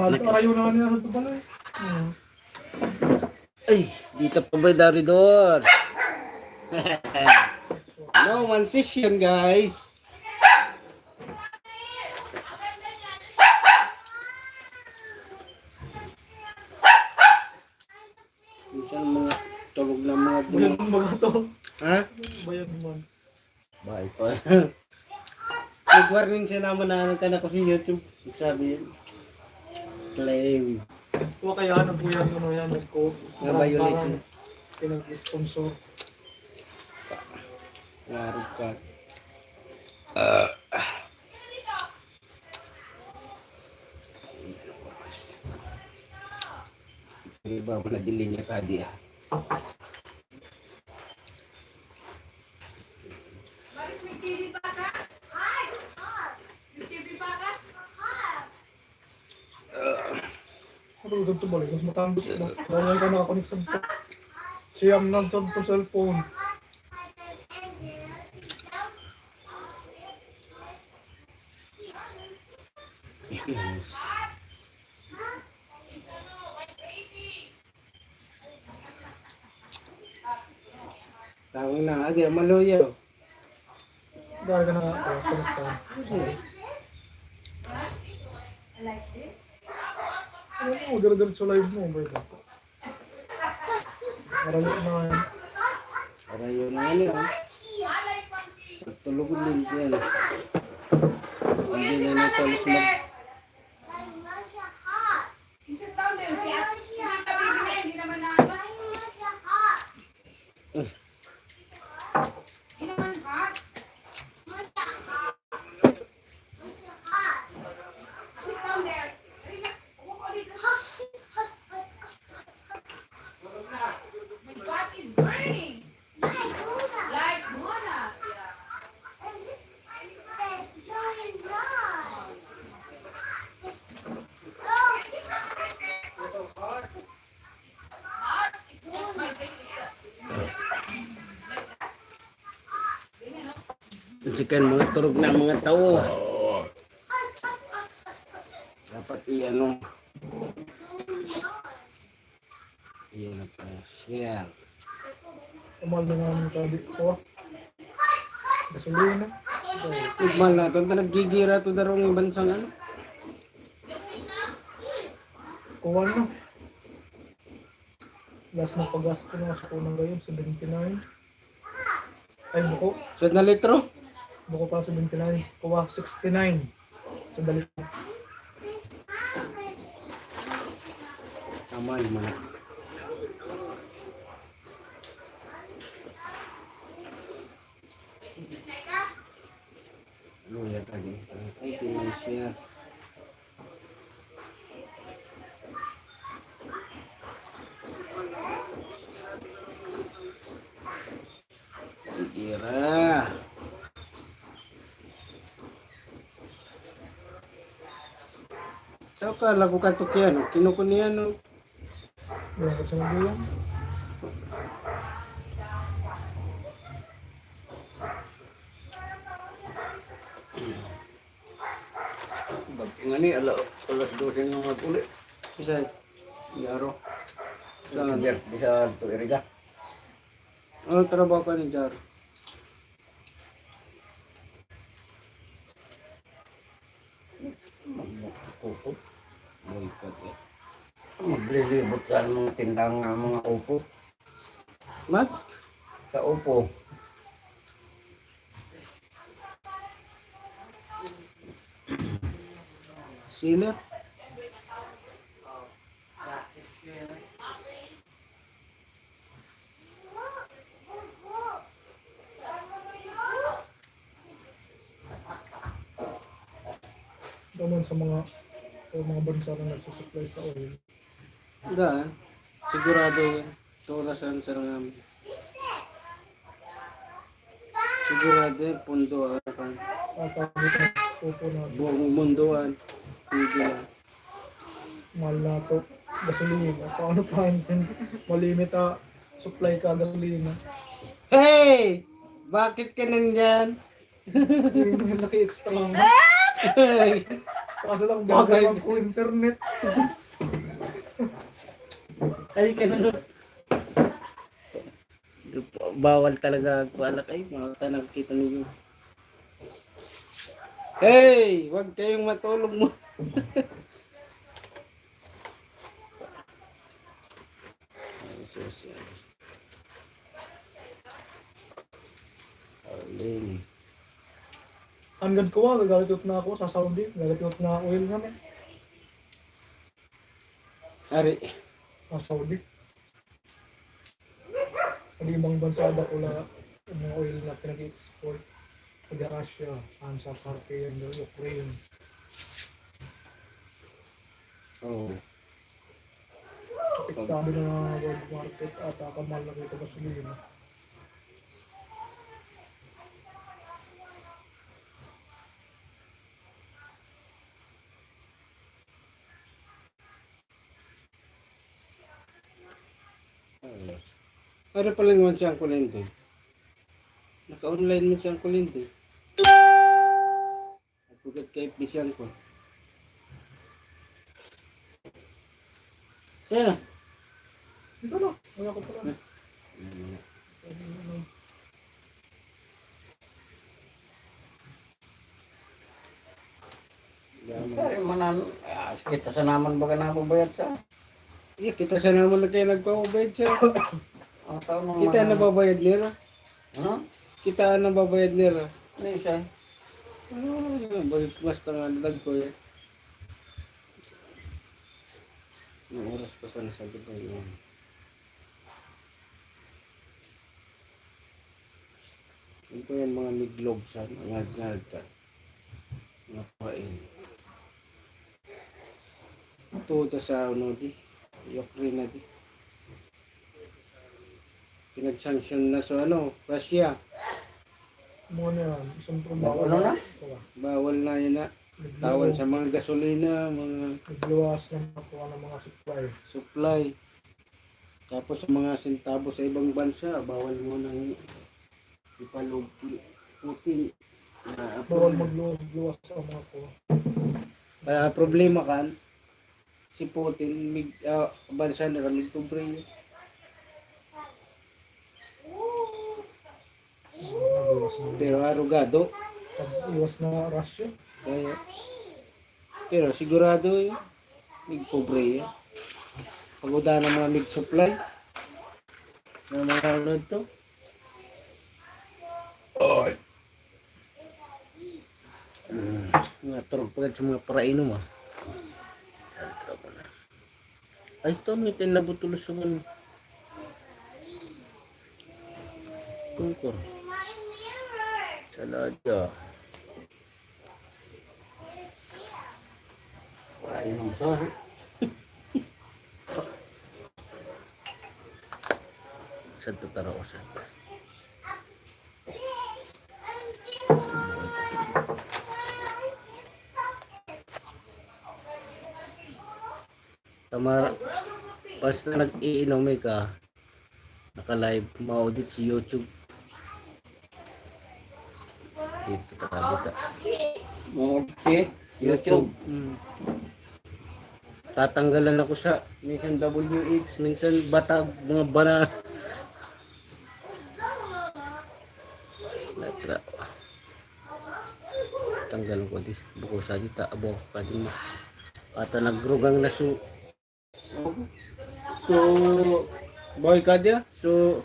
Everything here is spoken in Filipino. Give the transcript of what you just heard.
Arayo na nga niya ito pala eh. Ay, dito pa ba Daridor? No one session guys. Minsan mga tulog na mga Bayad mo ba ito? Ha? Bayad mo. Bye pa. Nag-warning siya naman na ka na ko sa YouTube. Sabi yun. Claim. Huwag kaya na po yan, ano yan, ko. Nga violation. Pinag-sponsor. Ngarap ka. Iba mo na dili niya kadi ah. Ano ganito balik? Mas matambos na. Dahil ka nakakonik sa chat. Siyam na sa cellphone. Tawag na, adi, maluyo. Dahil ka nakakonik ka. Ano mo, gara-gara sa live mo, ba ito? Arayo na yan. Arayo na yan ah. Tulog din yan. Hindi na natalos mag... Sikan mga turog na mga tao. Dapat i-ano. Iyan pa. Share. Kamal na namin tabi ko. Gasolina. Igmal na ito. Naggigira ito darong yung bansang ano. Kuwan na. Last na pag-gas ko na sa kunang gayon, 79. Ay, buko. So na litro? Buko pa 79. Kuha 69. Sa dalit. Tama naman. Ano yan tadi? Ay, share. Kira. Tau ka lagu katuk yan, kinukunian no. Buwan ko sa mabuyan. Ngani alas 12 ng mga kulit. Bisa Jaro. Jangan biar bisa untuk iriga. Oh, trabaho pa ni Jaro. Upo. Boycott eh. Maglilibot ka ng mga tindang mga upo. Mat? Sa upo. Sealer? Naman sa mga bansa na nagsusupply sa oil. Daan. Sigurado yan. Tola sa answer namin. Sigurado yan. Pundo akan. Tatawid na upo na Buong munduan. Hindi lang. mahal na ito. Gasolina. Paano pa hindi malimit supply ka gasolina. Hey! Bakit ka nandyan? Naki-extra lang. Hey! Kaso lang, Bagay. gagawin ko internet. Ay, kanano. Bawal talaga agpalak ay mga tanang kita ninyo. Hey! Huwag kayong matulog mo. Ay, sus, yan. Arlene. Hanggang ko gagalit na ako sa Saudi. Gagalit na oil namin. Ari. Sa Saudi. Ang ibang bansa ba ko lang yung mga oil na pinag-export. Sa Russia, sa Turkey, and Ukraine. Oh. Apektado na ng world market at kamal na dito gasolina. Ano pala naman siyang kulente? Naka-online mo siyang kulente. Nagpugat kay Pisang ko. Siya. Dito na, wala ko pala. Kaya manan, kita sa naman baga nababayad sa. Iya, kita sa naman na kayo nagpapabayad siya. Ang taon ng Kita na babayad nila. Ano? Kita na babayad nila. Ano yun siya? Basta nga nalag ko yan. Yung oras pa sa nasabi ko yun. Yun po yan mga miglog sa ngad-ngad ka. Mga pain. Ito sa ano di. Ukraine na di. Pinag-sanction na sa ano, Russia. Mga na yan, isang Ano na? Bawal na yun na. Tawal sa mga gasolina, mga Nagluwas ng nakuha ng mga supply. supply. Tapos sa mga sentabo sa ibang bansa, bawal mo nang ipalog Putin. Bawal magluwas sa mga kuha. Kaya problema kan, si Putin, bansa na kami tubre. Nagluwas na. Pero arugado. Pag-iwas na Russia. Kaya, pero sigurado yun, mig pobre yan. Paguda ng mga mig supply. Ng mga ano to. Nga turog pagkat sa mga parainom ah. Ay, ito may tinabutulos sa mga tungkor. Salada. Wala yun ang sorry. Sa tutaraosan. Tamara, pas na nag-iinom ka, naka-live, ma-audit si YouTube. Dito katabi ka. Mochi, YouTube. Tatanggalan ako sa minsan WX, minsan batag, mga banana. Latra. Tanggalan ko di. Buko sa dita, abo pa din mo. Ata nagrugang na So, boy ka dia. So,